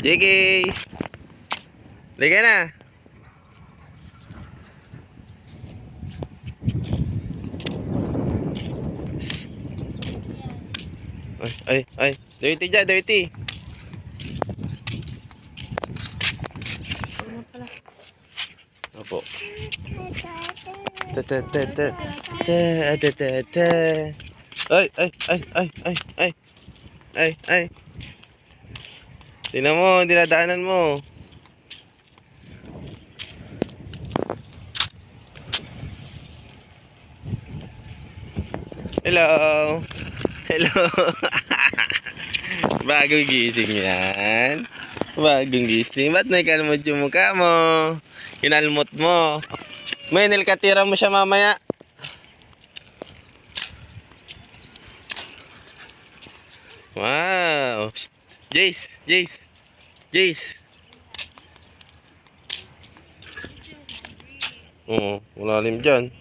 JK! Liga na! Shhh. Ay! Dirty dyan, dirty! Opo. Ay! Tingnan mo, dinadaanan mo. Hello. Bagong gising yan. Bagong gising. Ba't may kalmot yung mukha mo? Kinalmot mo. May nilkatira mo siya mamaya. Wow. Psst. Jace. Oo, malalim dyan.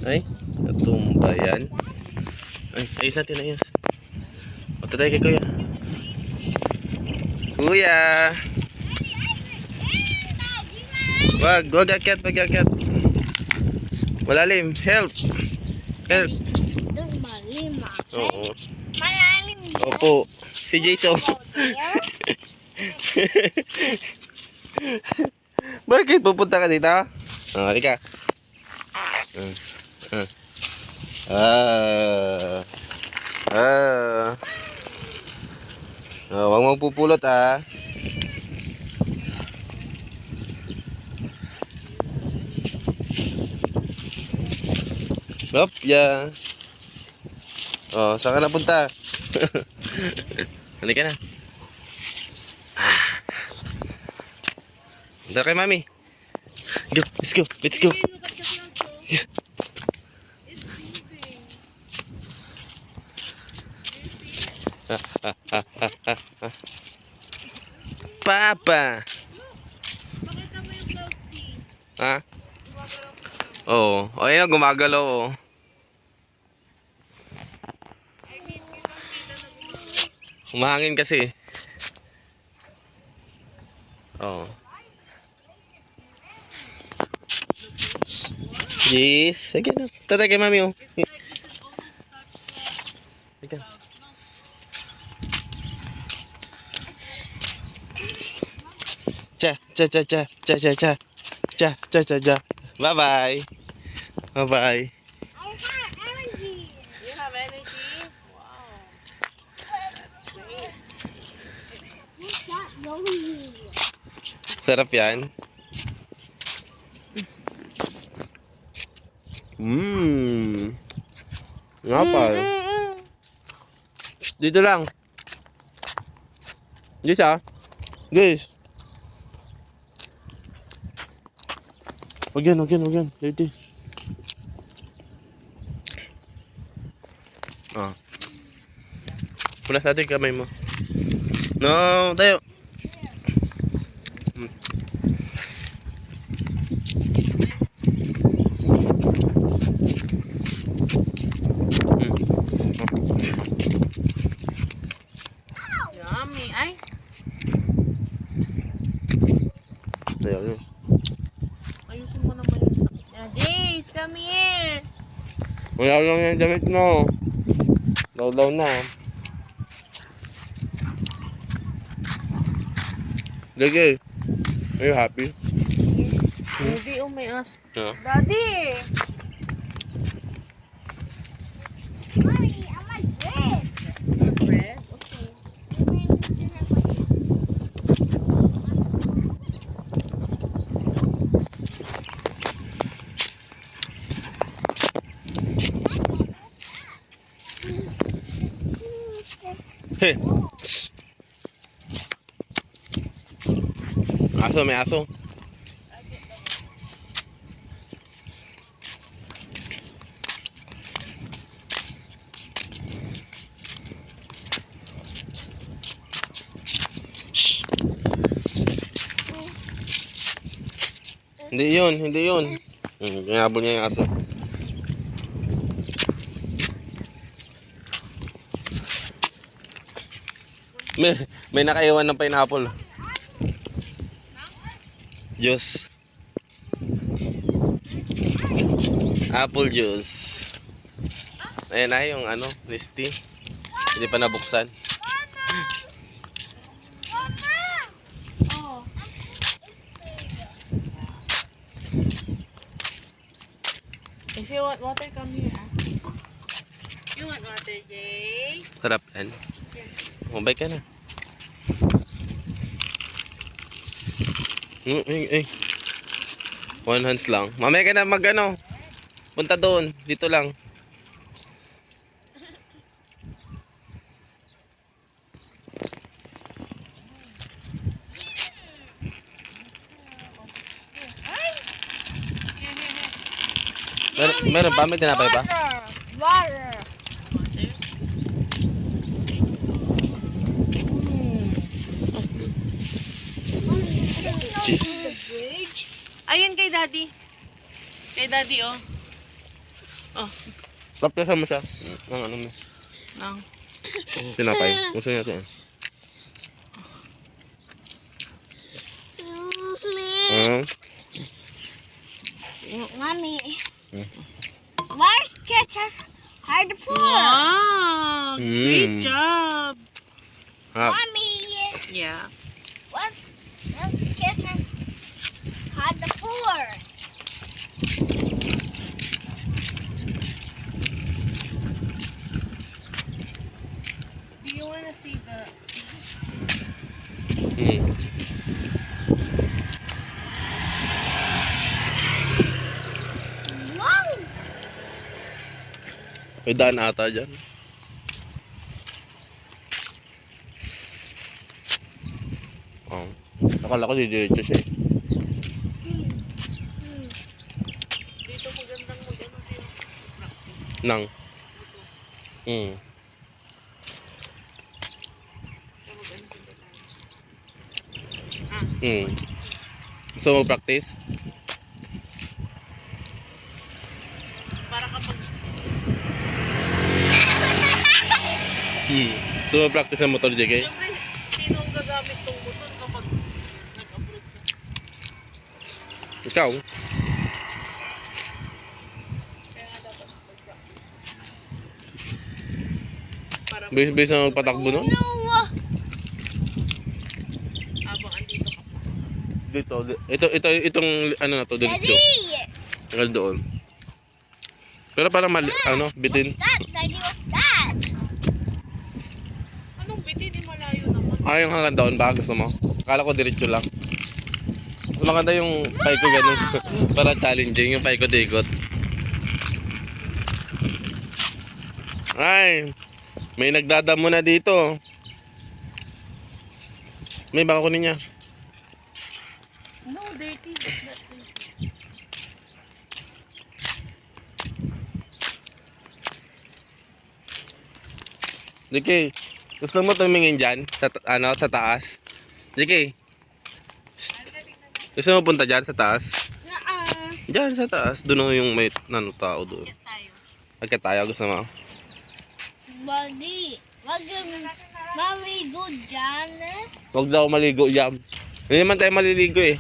Ay, natumba yan. Ayos natin, ayos. O, tatay kay kuya. Kuya! Wag akyat. Malalim, help. Malalim. Oo. Malalim. Opo, si Jason. Bakit pupunta ka dito? Halika. Huwag mong pupulot ah. Hop, yeah. Oh, saan ka napunta? Halika na. Tara kay mami. Let's go. Yeah. Papa. Pakita mo yung cloud ski. Ha? Oo. Oh, ayun, gumagalaw oh. Humahangin kasi. Oh. Yes. Sige na. Tatay kay mami oh. Sige. Cha. Bye-bye. I have energy. You have energy? Wow. That's great. Who's that lonely? Sarap yan. Ngapal. Dito lang. Guys. Huwag yan. Dirty. Punas natin kamay mo. No, tayo. Yummy. Ay. Tayo. Ayusin mo naman yung... Jace, come here. Wala lang yung damit mo. Law na. Gage, are you happy? Hindi, oh may as. Yeah. Daddy! Mommy, I like bread. Bread? Okay. Hey. May aso. Hindi yun, hindi yun. Ginabol niya yung aso. May nakaiwan ng pineapple. Juice. Apple juice. Ayan na yung ano, listy. Hindi pa nabuksan. Oh. If you want water, come here. You want water, Jace? Sarap yan. Mabay ka na. Ay. One hands lang. Mamaya ka na mag ano. Punta doon. Dito lang. Meron pa? May tinapay pa? Water. Cheese. Ayun kay Daddy. Kay Daddy, oh. Oh. Tapyasan mo siya. Ang ano mo. Ang. Tinapay. Gusto niya ito. Mommy, where's ketchup? Hard to pour. Wow! Great job! Mommy, Yeah. what's ketchup? Hard to pour. Do you want to see the... Wow! May daan ata dyan. Oh. Akala ko didiretso siya eh. Dito magandang mag-ano din. Nang. So mag-practice? Para kapag... So mag-practice ng motor, JK? Siyempre, sino ang gagamit tong motor kapag nag-abroad ka? Ikaw? Kaya nga dapat mag-practice. Para Bis na magpatakbo nun? No. habang andito ka pa. Dito. Itong ano na to, dito. Daddy! Hanggang doon. Pero parang mali, ano, bitin. Daddy, what's that? Anong biti? Di malayo naman. Yung hanggang doon ba? Gusto mo? Akala ko diretso lang. Mas maganda yung paiko ganun. Para challenging yung paikot-ikot. Ay, may nagdadamo na dito. May baka kunin niya. No, dirty. That's dirty. JK, gusto mo tumingin dyan? Sa taas? JK, gusto mo punta dyan sa taas? Dyan sa taas. Doon yung may tao doon. Get tayo. Agad tayo, gusto mo? Buddy, wag yung maligo dyan. Huwag daw maligo dyan. Hindi naman tayo maliligo eh.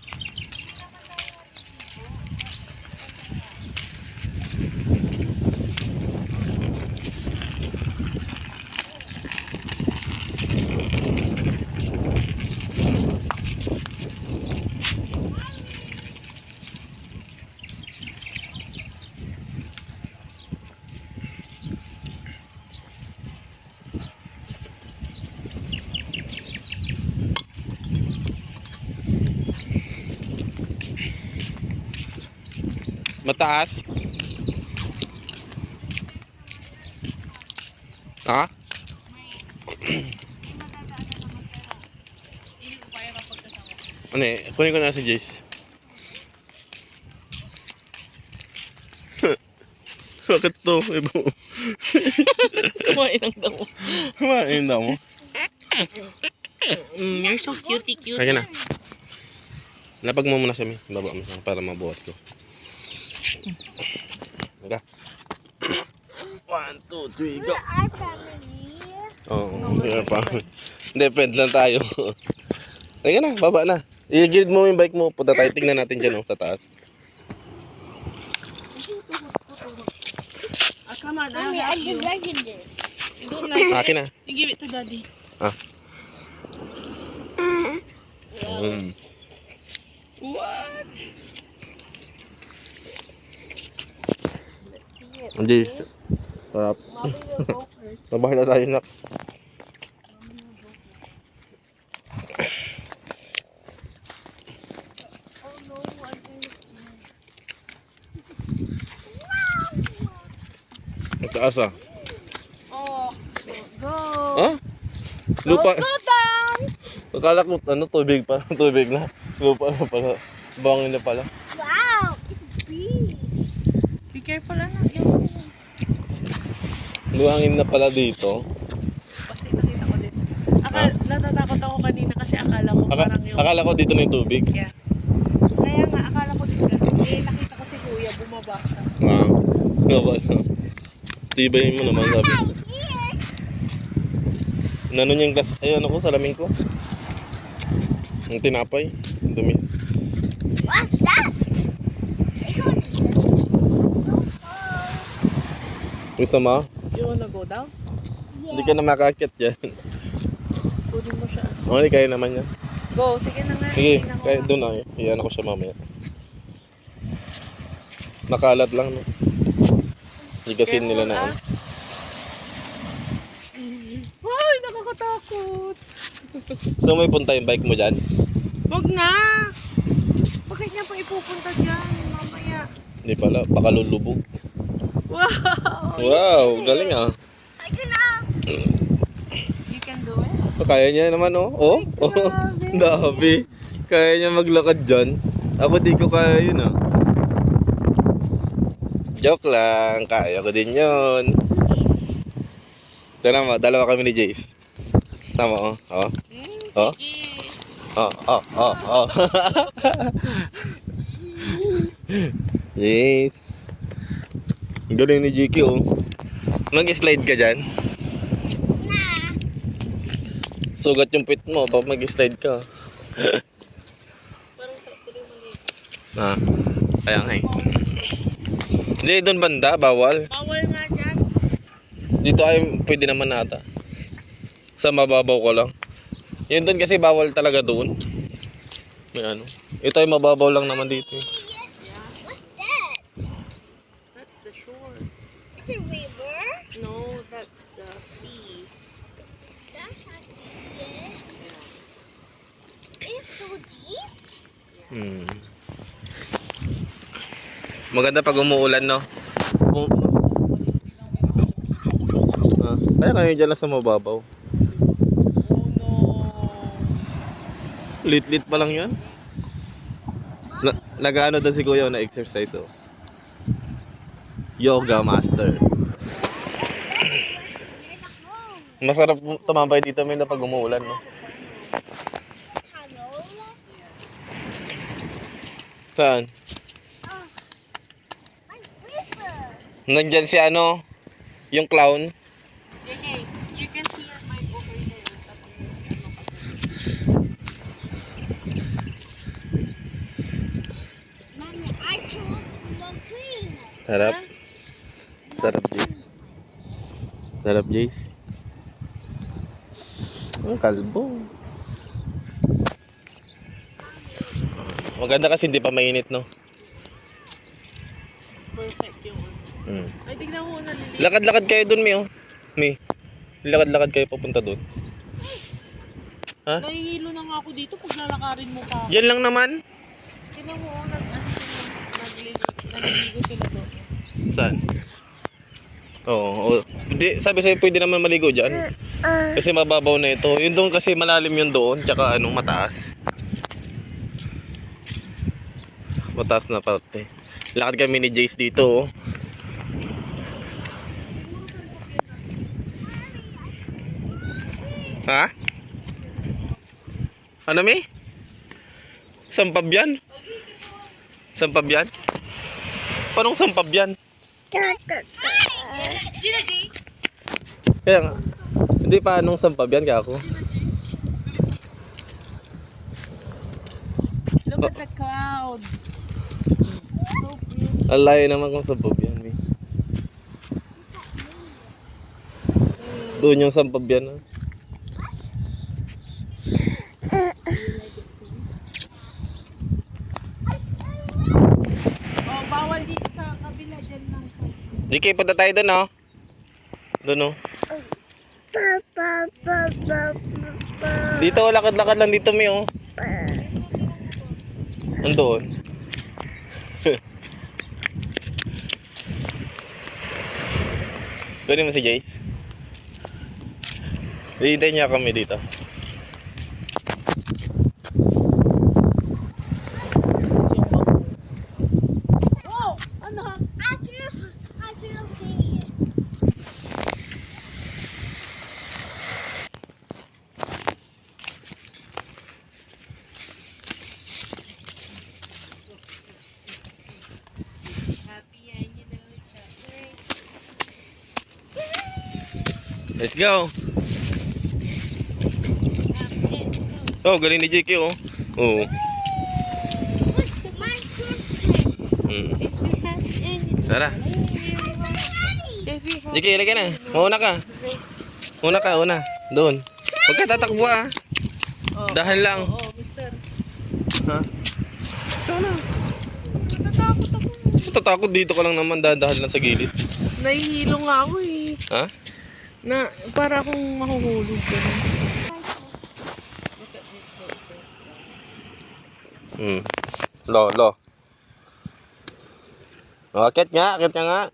Mataas? Ha? Hindi ko kaya kapag kasama. Ano eh, kunin ko na si Jace. Bakit to? Ibo. Kumain ang damo. Kumain daw mo. You're so cutie cute. Kaya na. Lapag mo muna siya, Mi. Baba mo siya para mabuhat ko. Teka. 1, 2, 3, go. We are family. Oo, we are pa. Hindi, friend lang tayo. Teka na, baba na. I-gilid mo yung bike mo. Punta tayo, tingnan natin dyan sa taas. Come on, Mommy, I'll I help did you. like this. Don't like it. Akin na. You give it to daddy. What? Hindi. Sarap. Mommy will go first. Mabahala tayo na. Oh no, I'm Ang taas ah. Oh, go. Ha? Lupa. Go down. Akala ko tubig pa. Tubig na. Lupa na pala. Bangin na pala. Wow, it's big. Be careful, anak. Luangin na pala dito. Kasi nakita ko din. Natatakot ako kanina kasi akala ko parang yung... Akala ko dito na yung tubig. Yeah. Kaya nga, akala ko din ganun. Eh, nakita ko si kuya, bumaba ka. Ah. Gaba na. Tibayin mo naman sabi. Here. Nano yung glass. Ay ano ko, salamin ko. Ang tinapay. Ang dumi. What's that? It's on here. Gusto mo? You wanna go down? Hindi ka na makakit yan. Kunin mo siya. Okay, kaya naman yan. Go, sige na nga. Sige, Hindi na ako kaya doon na eh. Iyan ako siya mamaya. Makalat lang no. Higasin nila na. Careful, Ay, nakakatakot. So may punta yung bike mo dyan? Wag na. Bakit niya pa ipupunta dyan mamaya? Hindi pala, baka lulubog. Wow. Wow, galing ah. I can You can do it. Kaya niya naman oh. Oh, Dabi. Kaya niya maglakad dyan. Ako di ko kaya yun ah. Joke lang, kaya ko din yun. Tama mo, dalawa kami ni Jace. Tama oh. Oh. Oh. Sige. Oh. Yes. Ang galing ni Jiki oh. Mag-slide ka dyan. Nah. Sugat yung pit mo pag mag-slide ka. Parang sarap ko rin mali. Ah, kaya nga eh. Hindi, doon banda, bawal. Bawal nga dyan. Dito ay pwede naman nata. Sa mababaw ko lang. Yun doon kasi bawal talaga doon. May ano. Ito ay mababaw lang naman dito. What's that? That's the shore. It's a river. No, that's the sea. That's not deep. It's so deep. Hmm. Maganda pag umuulan, no? Kaya kayo dyan lang sa mababaw. Oh no. Lit-lit pa lang yan. Nag-ano daw si Kuya na exercise, oh. Yoga master. Masarap tumambay dito may na pag umuulan, no? Hello. Saan? My river. Nandyan si ano, yung clown. JJ, you can see your mic over there. Mommy, I chose the green. Sarap. Sarap, Jace. Sarap, Jace. Ang kalbo. Maganda kasi hindi pa mainit, no? Perfect yung Mm. Ay, tignan mo na nili. Lakad-lakad kayo dun, Mi, oh. Mi, lakad-lakad kayo papunta dun. Ha? Nahihilo na nga ako dito pag lalakarin mo pa. Yan lang naman. Tignan mo, nagliligo sila doon. Saan? Oo. Hindi, sabi sa'yo pwede naman maligo dyan. Kasi mababaw na ito. Yun doon kasi malalim yun doon. Tsaka ano, mataas. Mataas na parte. Lakad kami ni Jace dito, oh. Ha? Ano, Mi? Sampab yan? Sampab yan? Paanong sampab yan? Gina G. Kaya nga. Hindi pa anong sampab yan kako. Look at the clouds. So pretty. Alay naman kung sampab yan. Eh. Doon yung sampab yan. Ah. Oh, bawal dito sa kabila dyan lang. JK, punta tayo doon, oh. Doon, oh. Dito, lakad-lakad lang dito, May, oh. Andoon. Doon mo si Jace. Hintayin niya kami dito. Wow! Ano ha? I feel okay. Happy anniversary. Let's go. Oh, galing ni JK, oh. Oh. My footprints. Tara. JK, ilagay na. Mauna ka. Una. Doon. Huwag ka tatakbo, ah. Oh. Dahan lang. Oh, mister. Ha? Ikaw na. Natatakot ako. Tatakot dito ka lang naman. Dahan lang sa gilid. Nahihilo nga ako eh. Ha? Na, para akong mahuhulog. Ganun. Look at these footprints. Lo. Oh, akit nga. Akit ka nga.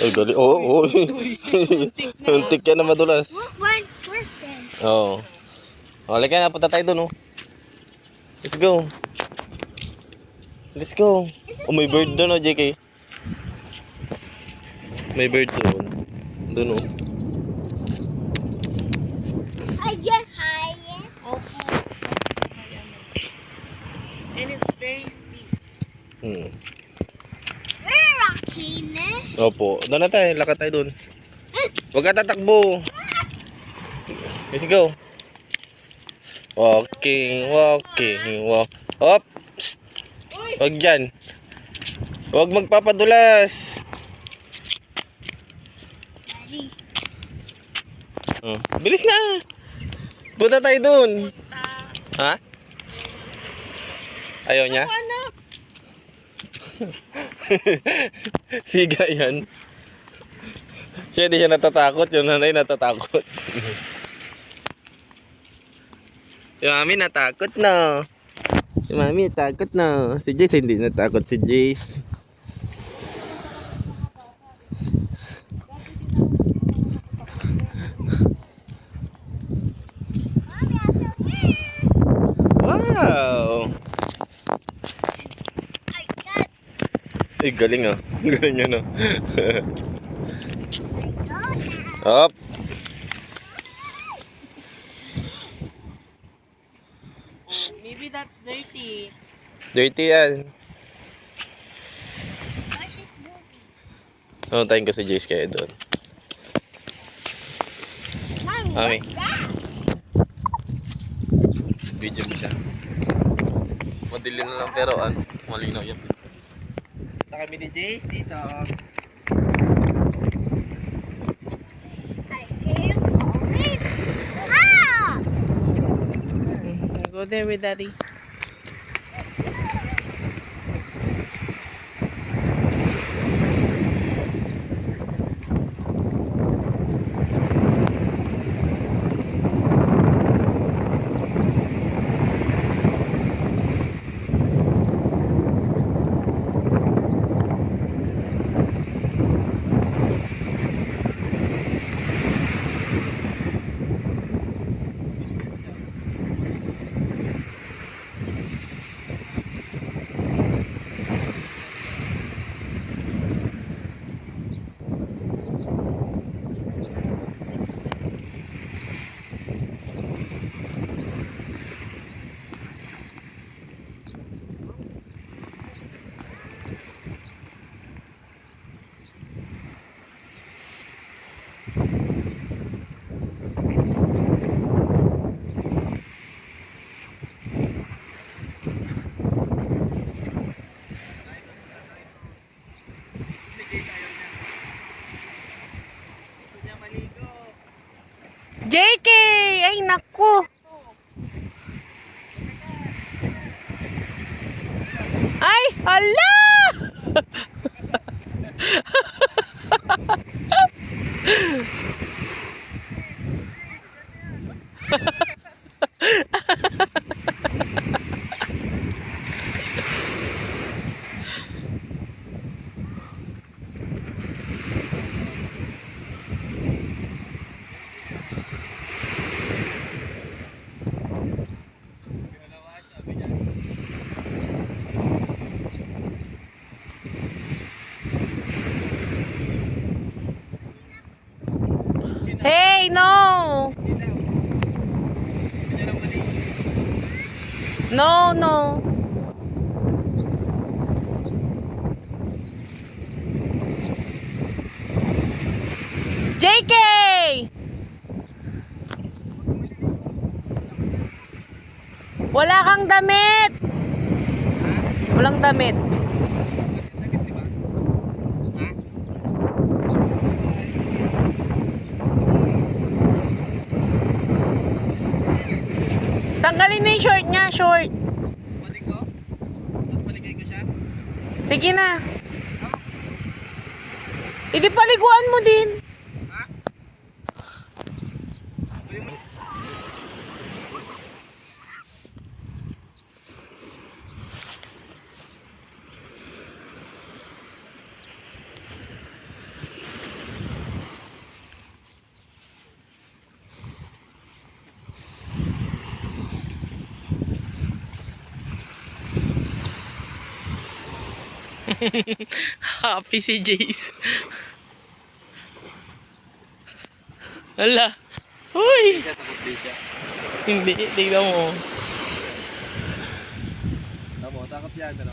Ay, gali. Oo. Untik yan na madulas. One footprint. Oo. Oh, halika na. Punta tayo dun, oh. Let's go. Oh, may bird doon, oh, JK. May bird doon. Doon, oh. I get higher. Okay. And it's very steep. We're rocking it. Opo. Doon na tayo. Lakad tayo doon. Huwag ka tatakbo. Let's go. Walking. Hop. Psst. Huwag dyan. Huwag magpapadulas. Daddy. Oh, bilis na. Punta tayo doon. Ha? Ayaw niya? Ano? Siga yan. Siya hindi siya natatakot. Yung nanay natatakot. Si mami natakot na. Si mami natakot na. Si Jace hindi natakot si Jace. Mommy, I feel weird. Wow! I got Ay, galing ah. Galing yan ah. donut. Up. Maybe that's dirty. Dirty yan. Wash it movie. Tayo ko si Jace kaya doon. Mommy, Mami. what's that? Video mo siya. Madilim na lang pero ano, malinaw yan. Punta kami ni Jace dito. I feel weird. Ah! Go there with daddy. JK! Ay, naku! Ay, hala! Hey, no! No, no. JK! Wala kang damit! Walang damit. Tanggalin mo yung short niya, short. Balik ko? Tapos baligay ko siya? Sige na. Hindi paliguan mo din. Ha? Happy si Jace. Hala. Uy! Siya, takot din siya. Hindi, tignan mo. Tama, takot yan. Ano?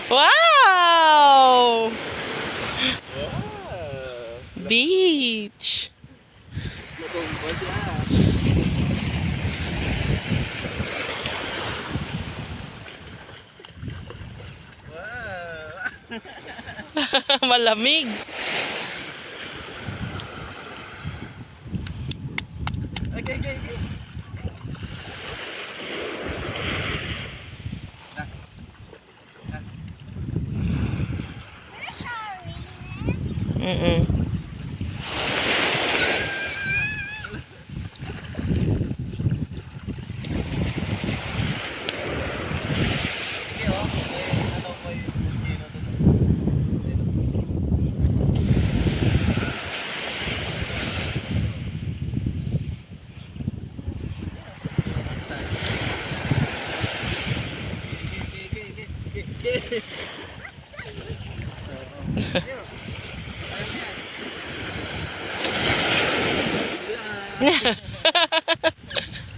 Wow! Wow! Beach. Natumba siya. Wow! Malamig. Okay, okay, okay. Mm-mm.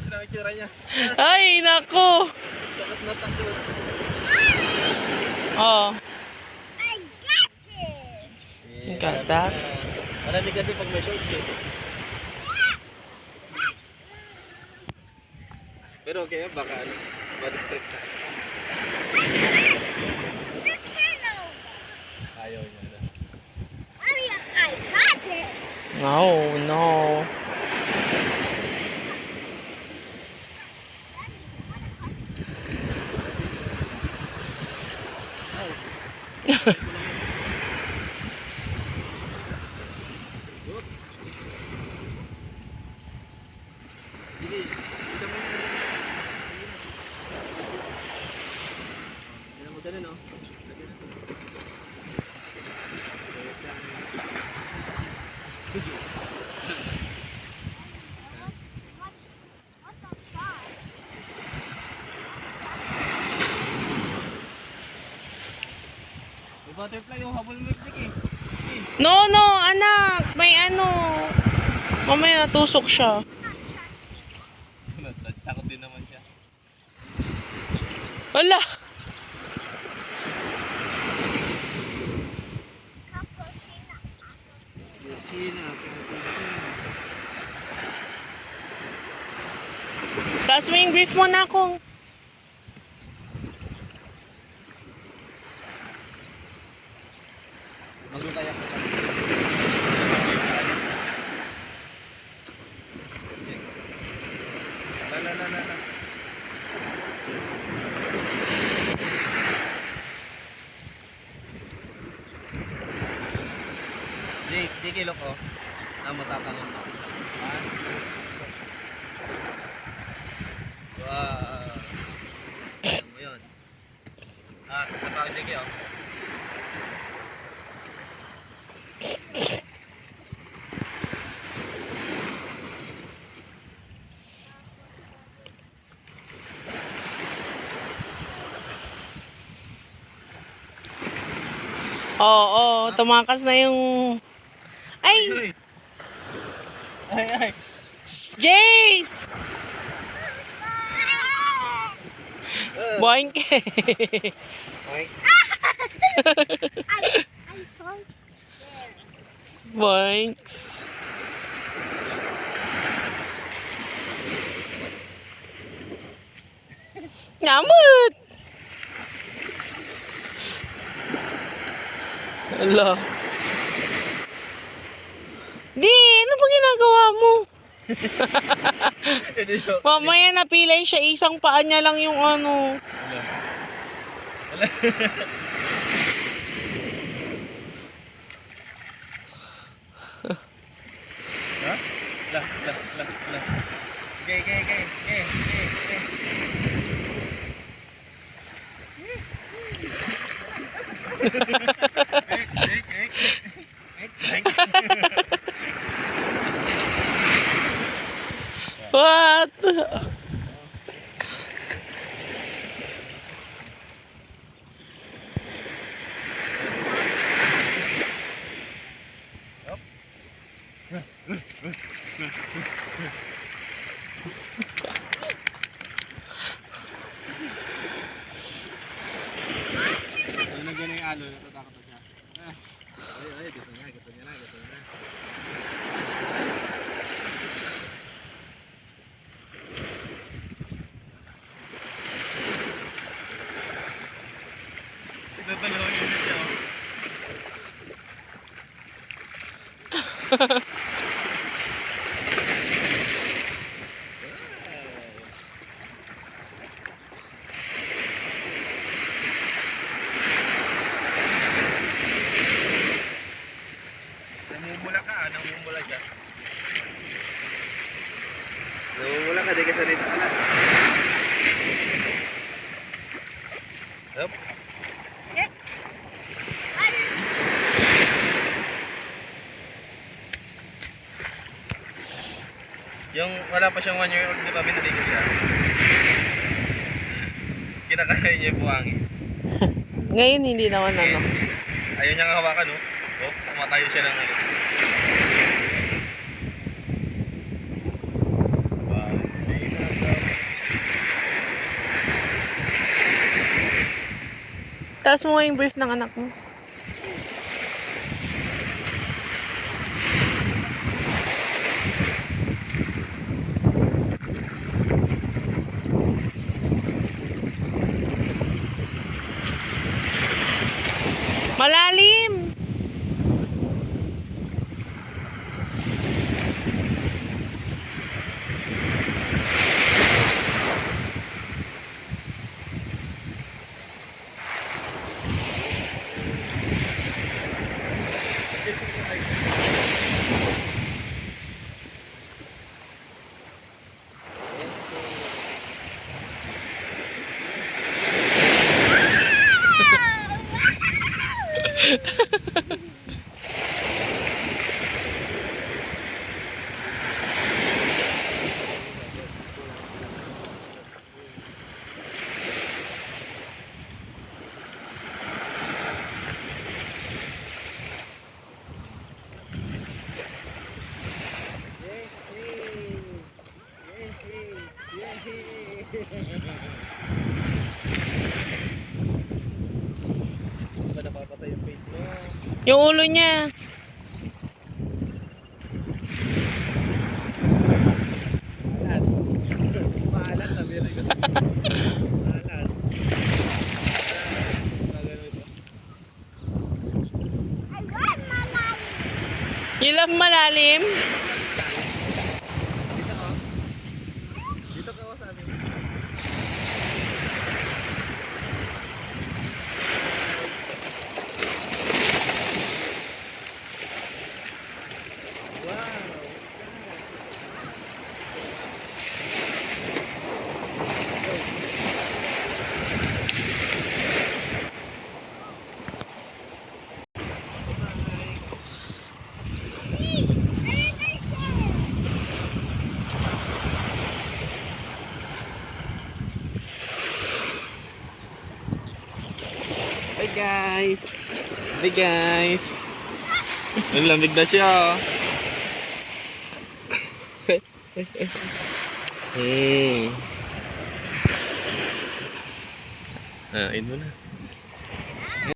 Ano ang itsura niya? Ay, nako. Takot na takot. Oh, I got it. got that. Malamig kasi pag may shorts eh. Pero okay, baka ano, bad trip na. Ayaw niya na. I got it. No, no. Hindi, kita mo yun. Tignan mo dali, no? Lagyan natin. What the fuck? May butterfly yung habol mo eh. No, no, anak. May ano. Mamaya natusok siya. Takot din naman siya. Wala. Cappuccino. Sina, Taas mo yung brief mo na kung. Jake, look oh. Matatanim mo. Wow. Alam mo yun. Kapag Jake oh. Oo, tumakas na yung... Ay! Ay. Jace! Boink! Ay. I found there. Boinks! Ngamut! Hello. Di, ano pa ginagawa mo? Mamaya napilay siya, isang paa niya lang yung ano. Ha? Lah. Okay. What? Nandiyan na yung alo, natatakot na siya. Ay, gusto niya na. Nagdadalawa yung ulit siya, oh. Namumula siya. Namumula ka, di ka salita ka na. Yup. Yung wala pa siyang 1 year old, di ba binaligo siya? Kinakain niya yung buhangin. Ngayon hindi naman ano. Ayaw niya nga hawakan, no? Oh, kumatayo siya ng ano. Taas mo nga yung brief ng anak mo. Malalim! Ba napapatay yung face mo? Yung ulo niya. Maalat na biro yun. Maalat. I want malalim. You love malalim? Dito ka sa amin. guys. Hi guys. Ang lamig na siya. Hmm. Ah, mo na.